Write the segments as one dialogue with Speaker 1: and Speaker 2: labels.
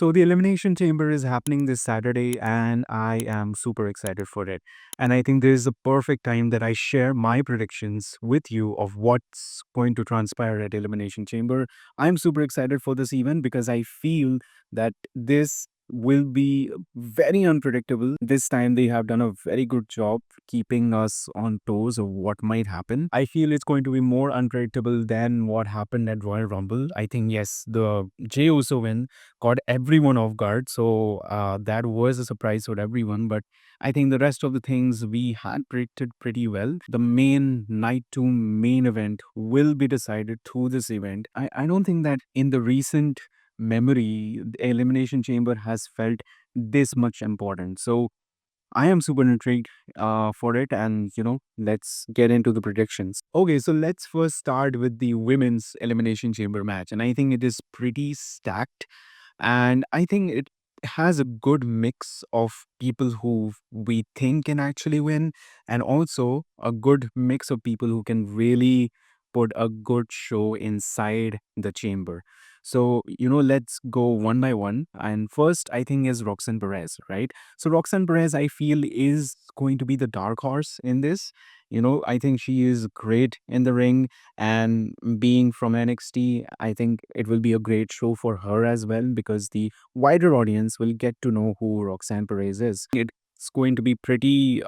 Speaker 1: So the Elimination Chamber is happening this Saturday, and I am super excited for it. And I think this is a perfect time that I share my predictions with you of what's going to transpire at Elimination Chamber. I'm super excited for this event because I feel that this will be very unpredictable. This time they have done a very good job keeping us on toes of what might happen. I feel it's going to be more unpredictable than what happened at Royal Rumble. I think yes, the Jey Uso win caught everyone off guard. So that was a surprise for everyone. But I think the rest of the things we had predicted pretty well. The main night two main event will be decided through this event. I don't think that in the recent memory, the Elimination Chamber has felt this much important. So I am super intrigued for it, and let's get into the predictions. Okay, so let's first start with the women's Elimination Chamber match, and I think it is pretty stacked, and I think it has a good mix of people who we think can actually win, and also a good mix of people who can really put a good show inside the chamber. So, let's go one by one. And first, I think is Roxanne Perez, right? So Roxanne Perez, I feel, is going to be the dark horse in this. I think she is great in the ring, and being from NXT, I think it will be a great show for her as well because the wider audience will get to know who Roxanne Perez is. It's going to be pretty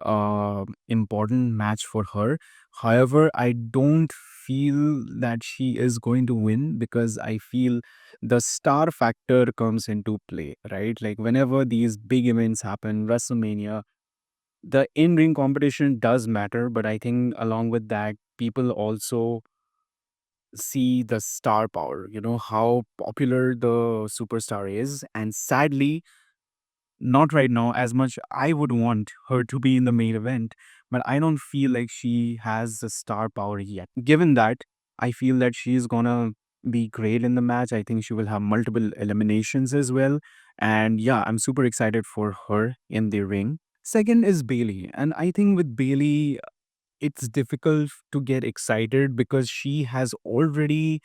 Speaker 1: important match for her. However, I don't feel that she is going to win because I feel the star factor comes into play, right? Like whenever these big events happen, WrestleMania, the in ring competition does matter, but I think along with that, people also see the star power, how popular the superstar is. And sadly, not right now, as much I would want her to be in the main event, but I don't feel like she has the star power yet. Given that, I feel that she's gonna be great in the match. I think she will have multiple eliminations as well. And yeah, I'm super excited for her in the ring. Second is Bailey. And I think with Bailey, it's difficult to get excited because she has already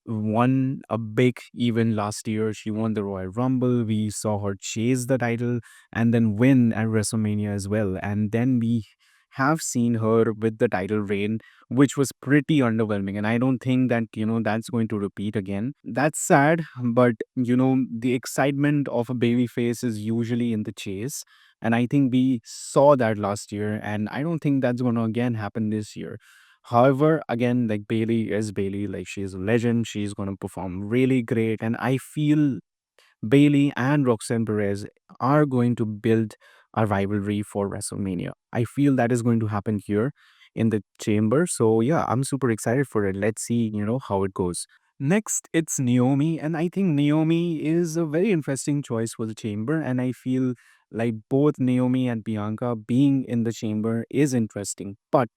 Speaker 1: won a big event last year. She won the Royal Rumble. We saw her chase the title and then win at WrestleMania as well. And then we have seen her with the title reign, which was pretty underwhelming. And I don't think that, that's going to repeat again. That's sad, but, the excitement of a baby face is usually in the chase. And I think we saw that last year. And I don't think that's going to again happen this year. However, again, like Bailey is Bailey, like she's a legend. She's going to perform really great. And I feel Bailey and Roxanne Perez are going to build a rivalry for WrestleMania. I feel that is going to happen here in the chamber. So, yeah, I'm super excited for it. Let's see, how it goes. Next, it's Naomi. And I think Naomi is a very interesting choice for the chamber. And I feel like both Naomi and Bianca being in the chamber is interesting. But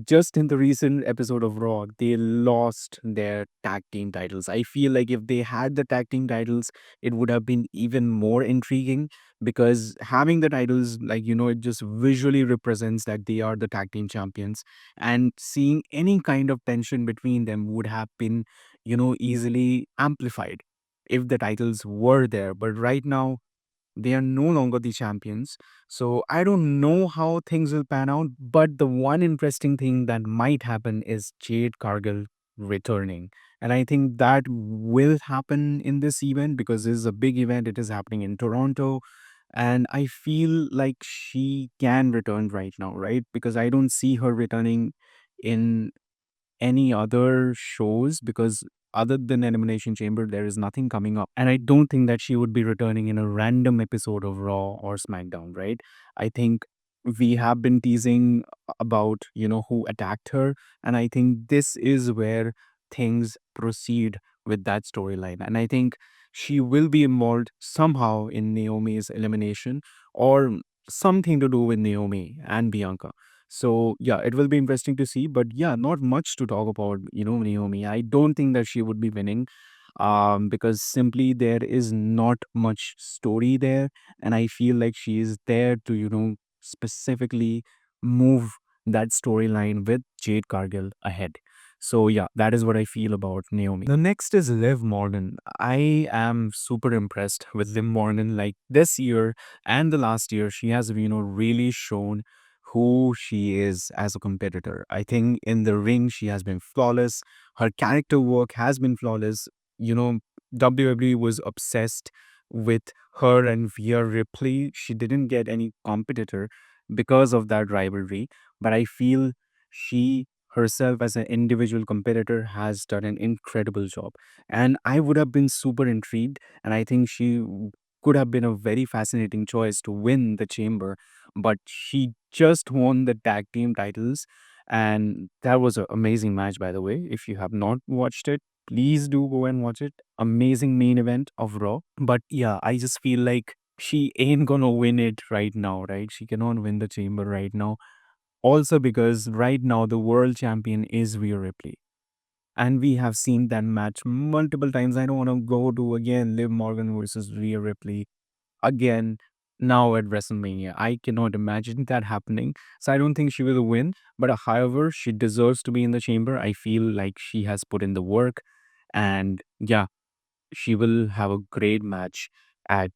Speaker 1: just in the recent episode of Raw, they lost their tag team titles. I feel like if they had the tag team titles, it would have been even more intriguing because having the titles, like, it just visually represents that they are the tag team champions. And seeing any kind of tension between them would have been, easily amplified if the titles were there. But right now, they are no longer the champions. So I don't know how things will pan out. But the one interesting thing that might happen is Jade Cargill returning. And I think that will happen in this event because this is a big event. It is happening in Toronto. And I feel like she can return right now, right? Because I don't see her returning in any other shows because other than Elimination Chamber, there is nothing coming up. And I don't think that she would be returning in a random episode of Raw or SmackDown, right? I think we have been teasing about, who attacked her. And I think this is where things proceed with that storyline. And I think she will be involved somehow in Naomi's elimination or something to do with Naomi and Bianca. So yeah, it will be interesting to see. But yeah, not much to talk about, Naomi. I don't think that she would be winning because simply there is not much story there. And I feel like she is there to, specifically move that storyline with Jade Cargill ahead. So yeah, that is what I feel about Naomi. The next is Liv Morgan. I am super impressed with Liv Morgan. Like this year and the last year, she has, really shown who she is as a competitor. I think in the ring, she has been flawless. Her character work has been flawless. You know, WWE was obsessed with her and Rhea Ripley. She didn't get any competitor because of that rivalry, but I feel she herself as an individual competitor has done an incredible job. And I would have been super intrigued, and I think could have been a very fascinating choice to win the chamber, but she just won the tag team titles. And that was an amazing match, by the way. If you have not watched it, please do go and watch it. Amazing main event of Raw. But yeah, I just feel like she ain't gonna win it right now, right? She cannot win the chamber right now. Also, because right now the world champion is Rhea Ripley. And we have seen that match multiple times. I don't want to go to again Liv Morgan versus Rhea Ripley again now at WrestleMania. I cannot imagine that happening. So I don't think she will win. But however, she deserves to be in the chamber. I feel like she has put in the work. And yeah, she will have a great match at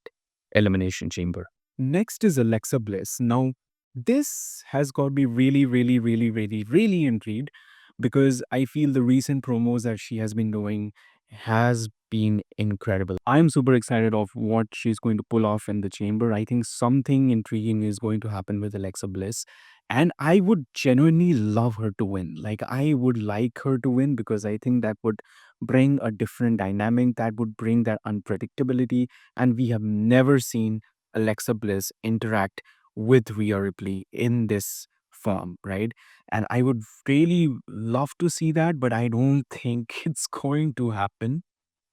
Speaker 1: Elimination Chamber. Next is Alexa Bliss. Now, this has got me really, really, really, really, really intrigued because I feel the recent promos that she has been doing has been incredible. I'm super excited of what she's going to pull off in the chamber. I think something intriguing is going to happen with Alexa Bliss. And I would genuinely love her to win. Like, I would like her to win because I think that would bring a different dynamic, that would bring that unpredictability. And we have never seen Alexa Bliss interact with Rhea Ripley in this form, right? And I would really love to see that, but I don't think it's going to happen.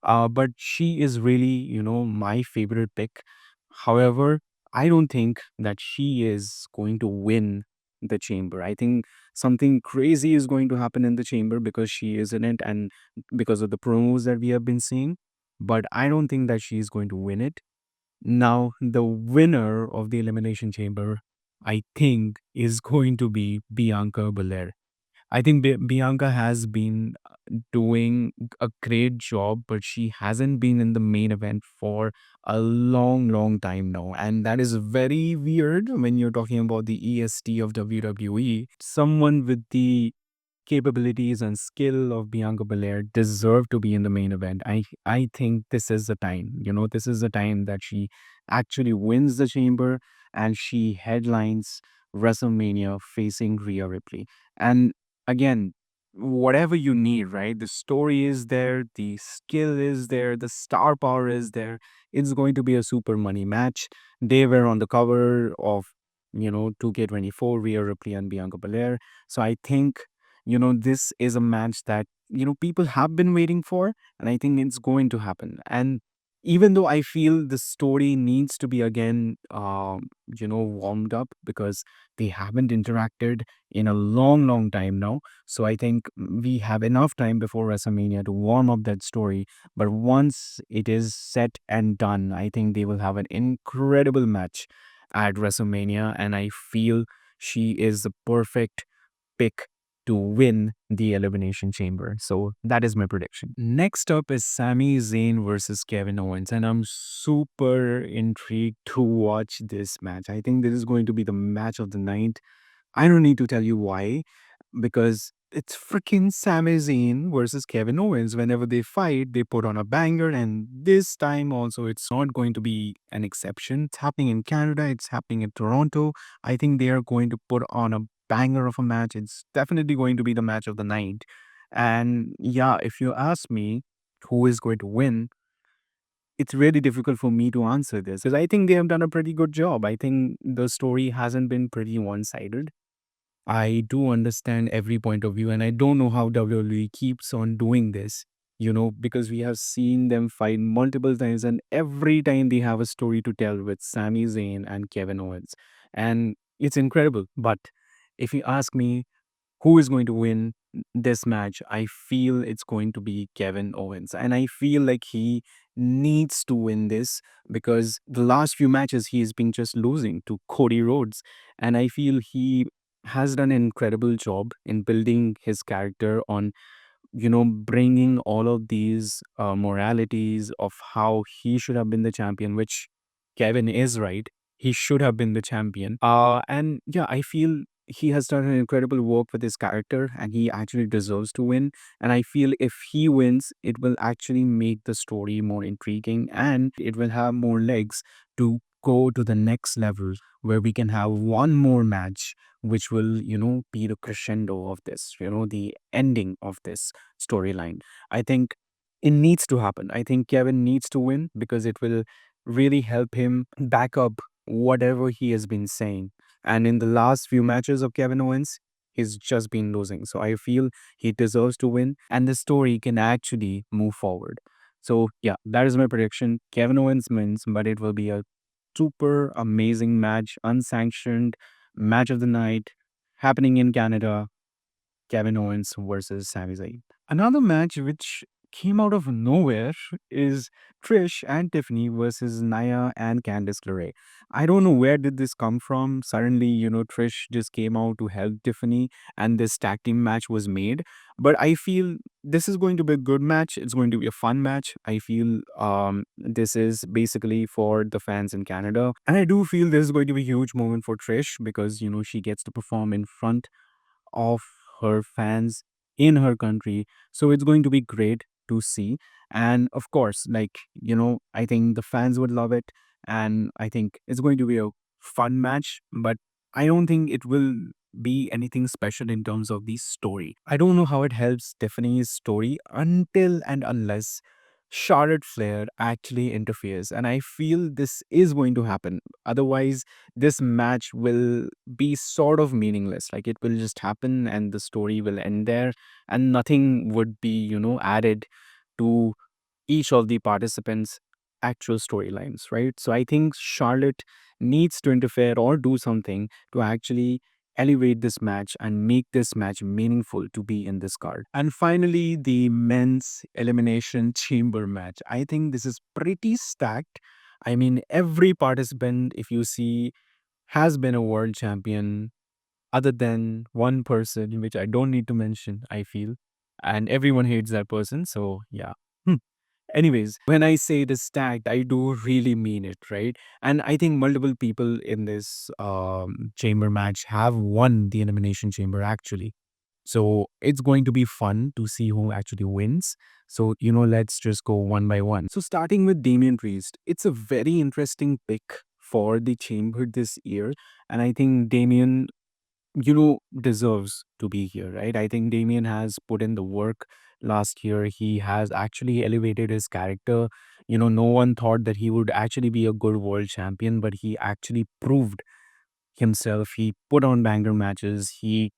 Speaker 1: But she is really, my favorite pick. However, I don't think that she is going to win the chamber. I think something crazy is going to happen in the chamber because she is in it and because of the promos that we have been seeing. But I don't think that she is going to win it. Now, the winner of the Elimination Chamber, I think, is going to be Bianca Belair. I think Bianca has been doing a great job, but she hasn't been in the main event for a long, long time now. And that is very weird when you're talking about the EST of WWE. Someone with the capabilities and skill of Bianca Belair deserve to be in the main event. I think this is the time. This is the time that she actually wins the chamber and she headlines WrestleMania facing Rhea Ripley. And again, whatever you need, right? The story is there, the skill is there, the star power is there. It's going to be a super money match. They were on the cover of 2K24, Rhea Ripley and Bianca Belair. So I think this is a match that, people have been waiting for, and I think it's going to happen. And even though I feel the story needs to be again, warmed up because they haven't interacted in a long, long time now. So I think we have enough time before WrestleMania to warm up that story. But once it is set and done, I think they will have an incredible match at WrestleMania. And I feel she is the perfect pick to win the Elimination Chamber. So that is my prediction. Next up is Sami Zayn versus Kevin Owens, and I'm super intrigued to watch this match. I think this is going to be the match of the night. I don't need to tell you why, because it's freaking Sami Zayn versus Kevin Owens. Whenever they fight, they put on a banger, and this time also, it's not going to be an exception. It's happening in Canada, it's happening in Toronto. I think they are going to put on a banger of a match. It's definitely going to be the match of the night. And yeah, if you ask me who is going to win, it's really difficult for me to answer this because I think they have done a pretty good job. I think the story hasn't been pretty one sided. I do understand every point of view, and I don't know how WWE keeps on doing this, because we have seen them fight multiple times, and every time they have a story to tell with Sami Zayn and Kevin Owens. And it's incredible. But if you ask me, who is going to win this match, I feel it's going to be Kevin Owens. And I feel like he needs to win this because the last few matches he has been just losing to Cody Rhodes. And I feel he has done an incredible job in building his character on bringing all of these moralities of how he should have been the champion, which Kevin is right. He should have been the champion. And yeah, I feel he has done an incredible work with his character and he actually deserves to win. And I feel if he wins, it will actually make the story more intriguing and it will have more legs to go to the next level where we can have one more match which will be the crescendo of this, the ending of this storyline. I think it needs to happen. I think Kevin needs to win because it will really help him back up whatever he has been saying. And in the last few matches of Kevin Owens, he's just been losing. So I feel he deserves to win and the story can actually move forward. So yeah, that is my prediction. Kevin Owens wins, but it will be a super amazing match, unsanctioned match of the night happening in Canada. Kevin Owens versus Sami Zayn. Another match which came out of nowhere is Trish and Tiffany versus Nia and Candice LeRae. I don't know where did this come from. Suddenly, Trish just came out to help Tiffany and this tag team match was made. But I feel this is going to be a good match. It's going to be a fun match. I feel this is basically for the fans in Canada. And I do feel this is going to be a huge moment for Trish because, she gets to perform in front of her fans in her country. So it's going to be great to see. And of course, I think the fans would love it. And I think it's going to be a fun match, but I don't think it will be anything special in terms of the story. I don't know how it helps Tiffany's story until and unless Charlotte Flair actually interferes. And I feel this is going to happen. Otherwise, this match will be sort of meaningless. Like it will just happen and the story will end there and nothing would be, added to each of the participants' actual storylines, right? So I think Charlotte needs to interfere or do something to actually elevate this match and make this match meaningful to be in this card. And finally, the men's elimination chamber match. I think this is pretty stacked. I mean, every participant, if you see, has been a world champion other than one person, which I don't need to mention, I feel. And everyone hates that person. So, yeah. Hmm. Anyways, when I say the stacked, I do really mean it, right? And I think multiple people in this chamber match have won the Elimination Chamber actually. So it's going to be fun to see who actually wins. So, let's just go one by one. So, starting with Damian Priest, it's a very interesting pick for the chamber this year. And I think Damian deserves to be here, right? I think Damien has put in the work last year. He has actually elevated his character. No one thought that he would actually be a good world champion, but he actually proved himself. He put on banger matches. He,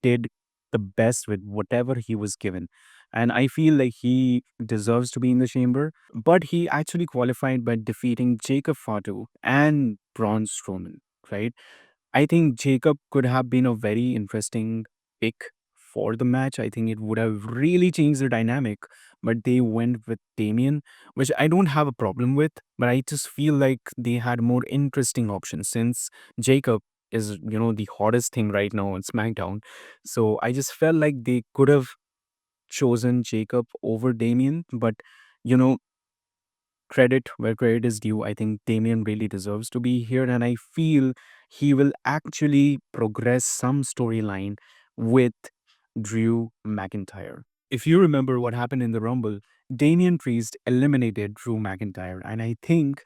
Speaker 1: did the best with whatever he was given. And I feel like he deserves to be in the chamber, but he actually qualified by defeating Jacob Fatu and Braun Strowman, right? I think Jacob could have been a very interesting pick for the match. I think it would have really changed the dynamic, but they went with Damien, which I don't have a problem with, but I just feel like they had more interesting options since Jacob is, the hottest thing right now on SmackDown. So I just felt like they could have chosen Jacob over Damien, but you know, credit where credit is due. I think Damien really deserves to be here, and I feel he will actually progress some storyline with Drew McIntyre. If you remember what happened in the Rumble, Damian Priest eliminated Drew McIntyre, and I think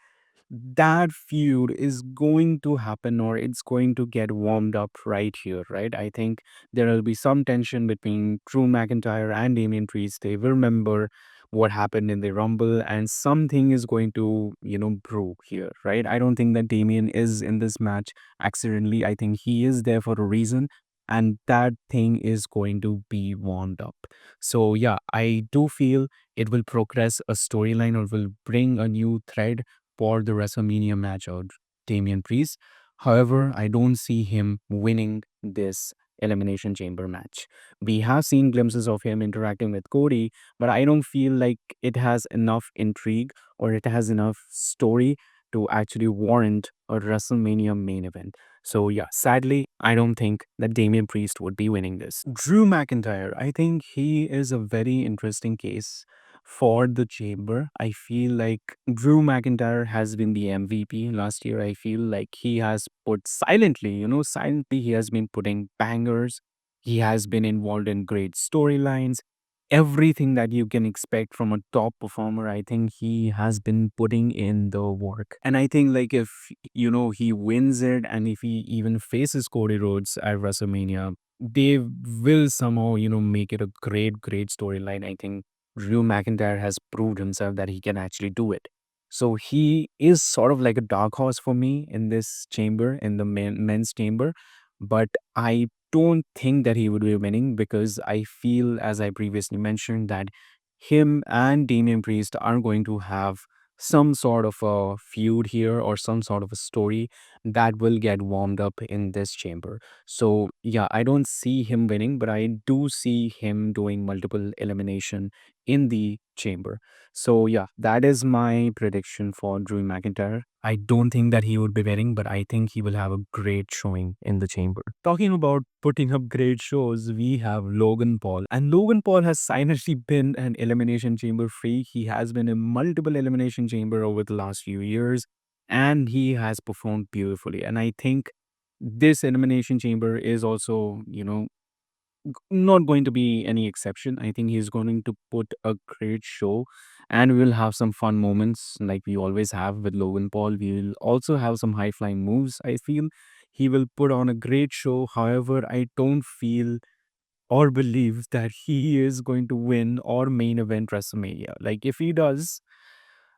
Speaker 1: that feud is going to happen or it's going to get warmed up right here, right? I think there will be some tension between Drew McIntyre and Damian Priest. They will remember what happened in the Rumble and something is going to, brew here, right? I don't think that Damian is in this match accidentally. I think he is there for a reason and that thing is going to be warmed up. So, yeah, I do feel it will progress a storyline or will bring a new thread for the WrestleMania match of Damian Priest. However, I don't see him winning this Elimination Chamber match. We have seen glimpses of him interacting with Cody, but I don't feel like it has enough intrigue or it has enough story to actually warrant a WrestleMania main event. So yeah, sadly, I don't think that Damian Priest would be winning this. Drew McIntyre, I think he is a very interesting case for the chamber. I feel like Drew McIntyre has been the MVP last year. I feel like he has put silently, silently he has been putting bangers. He has been involved in great storylines. Everything that you can expect from a top performer, I think he has been putting in the work. And I think like if he wins it, and if he even faces Cody Rhodes at WrestleMania, they will somehow make it a great storyline. I think Drew McIntyre has proved himself that he can actually do it. So he is sort of like a dark horse for me in this chamber, in the men's chamber. But I don't think that he would be winning, because I feel, as I previously mentioned, that him and Damian Priest are going to have some sort of a feud here, or some sort of a story that will get warmed up in this chamber. So yeah, I don't see him winning, but I do see him doing multiple elimination in the chamber. So yeah, that is my prediction for Drew McIntyre. I don't think that he would be winning, but I think he will have a great showing in the chamber. Talking about putting up great shows, we have Logan Paul. And Logan Paul has silently been an Elimination Chamber freak. He has been in multiple Elimination Chamber over the last few years, and he has performed beautifully. And I think this Elimination Chamber is also, not going to be any exception. I think he's going to put a great show, and we'll have some fun moments like we always have with Logan Paul. We'll also have some high flying moves. I feel he will put on a great show. However, I don't feel or believe that he is going to win or main event WrestleMania. Like, if he does,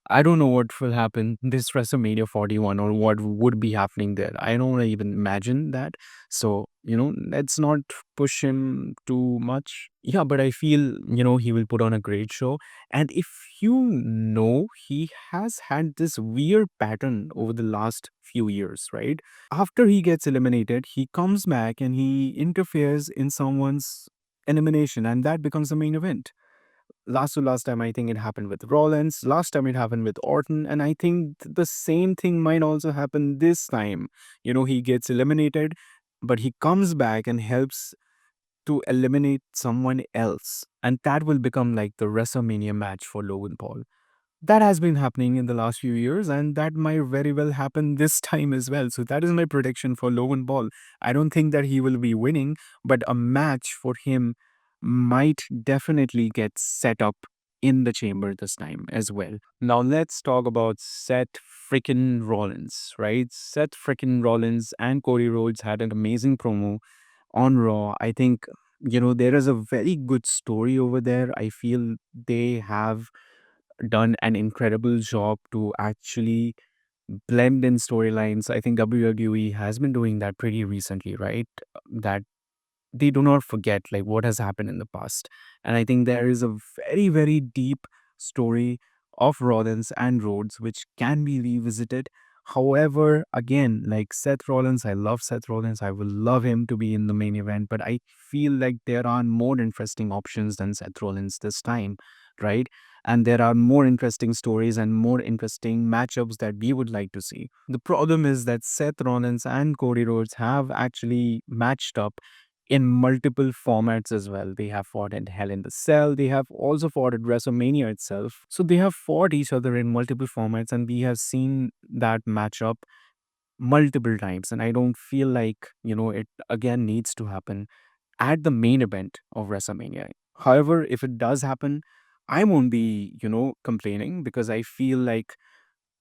Speaker 1: I don't know what will happen this WrestleMania 41, or what would be happening there. I don't even imagine that. So, let's not push him too much. Yeah, but I feel, he will put on a great show. And if he has had this weird pattern over the last few years, right? After he gets eliminated, he comes back and he interferes in someone's elimination, and that becomes the main event. Last time, I think it happened with Rollins. Last time it happened with Orton, and I think the same thing might also happen this time. He gets eliminated, but he comes back and helps to eliminate someone else, and that will become like the WrestleMania match for Logan Paul. That has been happening in the last few years, and that might very well happen this time as well. So that is my prediction for Logan Paul. I don't think that he will be winning, but a match for him might definitely get set up in the chamber this time as well. Now let's talk about Seth freaking Rollins, right? Seth freaking Rollins and Cody Rhodes had an amazing promo on Raw. I think, there is a very good story over there. I feel they have done an incredible job to actually blend in storylines. I think WWE has been doing that pretty recently, right? That they do not forget like what has happened in the past. And I think there is a very deep story of Rollins and Rhodes which can be revisited. However, again, like Seth Rollins, I love Seth Rollins. I will love him to be in the main event, but I feel like there are more interesting options than Seth Rollins this time, right? And there are more interesting stories and more interesting matchups that we would like to see. The problem is that Seth Rollins and Cody Rhodes have actually matched up in multiple formats as well. They have fought in Hell in the Cell. They have also fought at WrestleMania itself. So they have fought each other in multiple formats, and we have seen that matchup multiple times. And I don't feel like, it again needs to happen at the main event of WrestleMania. However, if it does happen, I won't be, complaining, because I feel like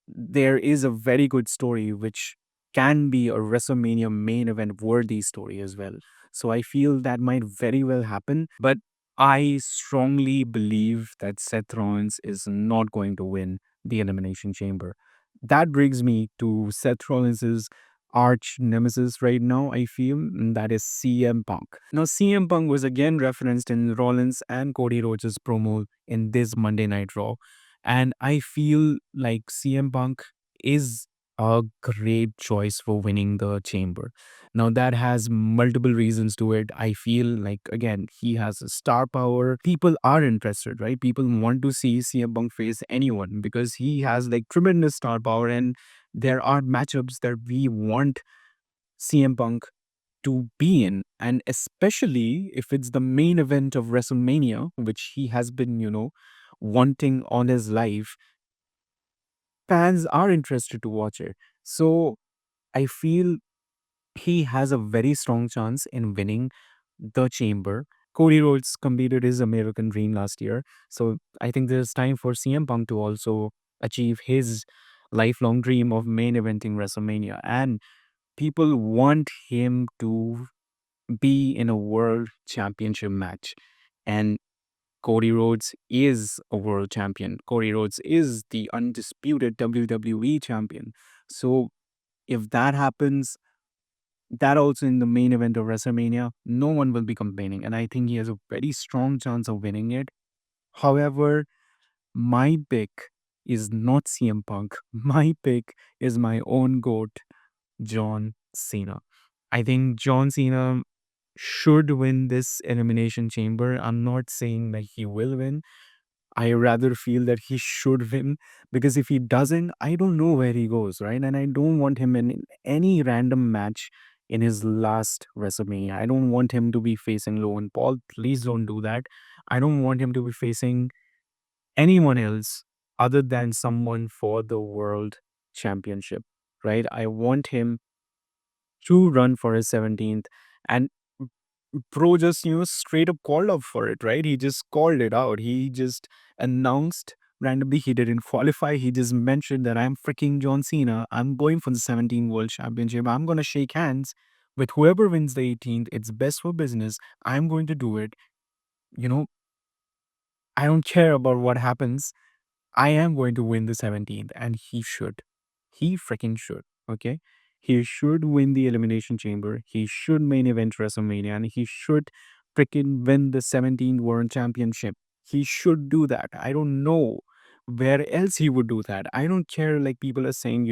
Speaker 1: there is a very good story which can be a WrestleMania main event worthy story as well. So I feel that might very well happen, but I strongly believe that Seth Rollins is not going to win the Elimination Chamber. That brings me to Seth Rollins's arch nemesis right now, I feel, and that is CM Punk. Now, CM Punk was again referenced in Rollins and Cody Rhodes' promo in this Monday Night Raw. And I feel like CM Punk is a great choice for winning the chamber. Now, that has multiple reasons to it. I feel like, again, he has a star power. People are interested, right? People want to see CM Punk face anyone because he has like tremendous star power, and there are matchups that we want CM Punk to be in, and especially if it's the main event of WrestleMania, which he has been, wanting on his life, fans are interested to watch it. So I feel he has a very strong chance in winning the chamber. Cody Rhodes completed his American dream last year. So I think there's time for CM Punk to also achieve his lifelong dream of main eventing WrestleMania. And people want him to be in a world championship match. And Cody Rhodes is a world champion. Cody Rhodes is the undisputed WWE champion. So if that happens, that also in the main event of WrestleMania, no one will be complaining. And I think he has a very strong chance of winning it. However, my pick is not CM Punk. My pick is my own GOAT, John Cena. I think John Cena should win this Elimination Chamber. I'm not saying that he will win. I rather feel that he should win because if he doesn't, I don't know where he goes, right? And I don't want him in any random match in his last WrestleMania. I don't want him to be facing Logan Paul. Please don't do that. I don't want him to be facing anyone else other than someone for the world championship, right? I want him to run for his 17th. And Bro just, straight up called up for it, right? He just called it out. He just announced randomly he didn't qualify. He just mentioned that I'm freaking John Cena. I'm going for the 17 World Championship. I'm going to shake hands with whoever wins the 18th. It's best for business. I'm going to do it. You know, I don't care about what happens. I am going to win the 17th, and he should. He freaking should. Okay. He should win the Elimination Chamber. He should main event WrestleMania, and he should freaking win the 17th World Championship. He should do that. I don't know where else he would do that. I don't care. Like people are saying,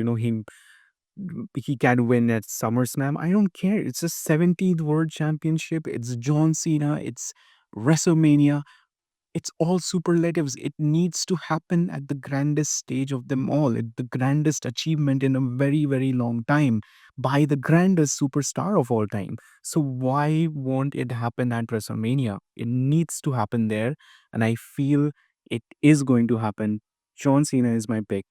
Speaker 1: he can win at SummerSlam. I don't care. It's a 17th World Championship. It's John Cena. It's WrestleMania. It's all superlatives. It needs to happen at the grandest stage of them all, at the grandest achievement in a very, very long time by the grandest superstar of all time. So, why won't it happen at WrestleMania? It needs to happen there. And I feel it is going to happen. John Cena is my pick.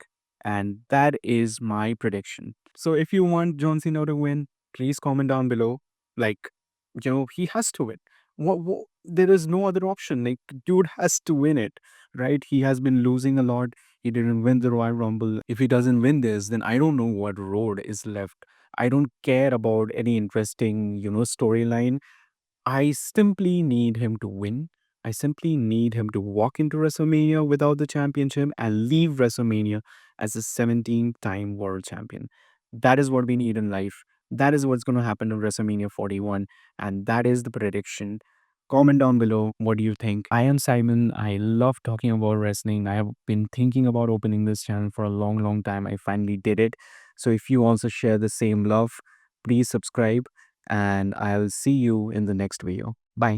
Speaker 1: And that is my prediction. So, if you want John Cena to win, please comment down below. Like, he has to win. There is no other option. Like, dude has to win it, right? He has been losing a lot. He didn't win the Royal Rumble. If he doesn't win this, then I don't know what road is left. I don't care about any interesting, storyline. I simply need him to win. I simply need him to walk into WrestleMania without the championship and leave WrestleMania as the 17th time world champion. That is what we need in life. That is what's going to happen in WrestleMania 41. And that is the prediction. Comment down below. What do you think? I am Simon. I love talking about wrestling. I have been thinking about opening this channel for a long, long time. I finally did it. So if you also share the same love, please subscribe and I'll see you in the next video. Bye.